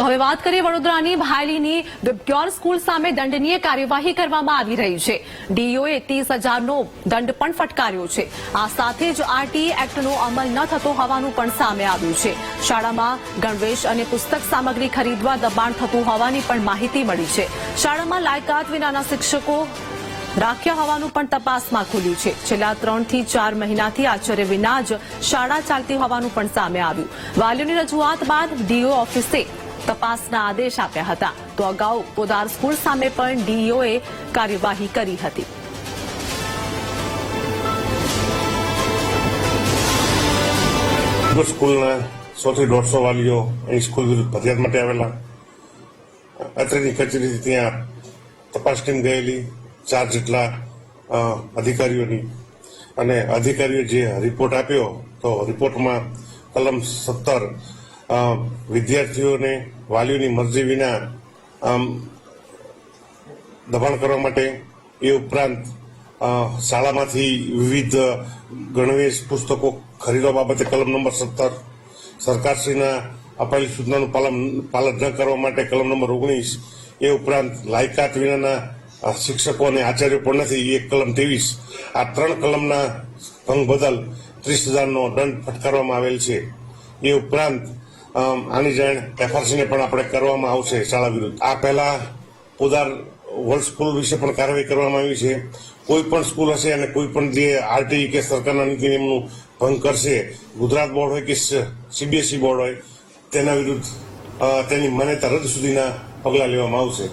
તો હવે વાત કરીએ વડોદરાની ભાયલીની વિબ્ગ્યોર સ્કૂલ સામે દંડનીય કાર્યવાહી કરવામાં આવી રહી છે. ડીઓએ 30,000નો દંડ પણ ફટકાર્યો છે. આ સાથે જ આરટીઈ એક્ટનો અમલ ન થતો હોવાનું પણ સામે આવ્યું છે. શાળામાં ગણવેશ અને પુસ્તક સામગ્રી ખરીદવા દબાણ થતું હોવાની પણ માહિતી મળી છે. શાળામાં લાયકાત વિનાના શિક્ષકો રાખ્યા હોવાનું પણ તપાસમાં ખુલ્યું છે. છેલ્લા 3 થી 4 મહિનાથી આચાર્ય વિના જ શાળા ચાલતી હોવાનું પણ સામે આવ્યું. વાલીઓની રજૂઆત બાદ ડીઓ ઓફિસે તપાસના આદેશ આપ્યા હતા. તો અગાઉ પોદાર સ્કૂલ સામે પણ ડીઓએ કાર્યવાહી કરી હતી. સ્કૂલના 100 થી 150 વાલીઓ અહીં સ્કૂલ વિરુદ્ધ ફરિયાદ માટે આવેલા. અત્રેની કચેરીથી ત્યાં તપાસ ટીમ ગયેલી 4 જેટલા અધિકારીઓની, અને અધિકારીઓ જે રિપોર્ટ આપ્યો તો રિપોર્ટમાં કલમ 17 વિદ્યાર્થીઓને વાલીઓની મરજી વિના દબાણ કરવા માટે, એ ઉપરાંત શાળામાંથી વિવિધ ગણવેશ પુસ્તકો ખરીદવા બાબતે કલમ નંબર 17, સરકારશ્રીના અપાયેલી સૂચનાનું પાલન ન કરવા માટે કલમ નંબર 19, એ ઉપરાંત લાયકાત વિનાના શિક્ષકો અને આચાર્યો પણ નથી, એક કલમ 23. આ 3 કલમના ભંગ બદલ 30,000નો દંડ ફટકારવામાં આવેલ છે. એ ઉપરાંત આની જાણ એફઆરસીને પણ આપણે કરવામાં આવશે શાળા વિરુદ્ધ. આ પહેલા પોદાર વર્લ્ડ સ્કૂલ વિશે પણ કાર્યવાહી કરવામાં આવી છે. કોઈ પણ સ્કૂલ હશે અને કોઈ પણ જે આરટીઈ કે સરકારના નીતિ નિયમનું ભંગ કરશે, ગુજરાત બોર્ડ હોય કે સીબીએસઈ બોર્ડ હોય, તેના વિરુદ્ધ તેની માન્યતા રદ સુધીના પગલાં લેવામાં આવશે.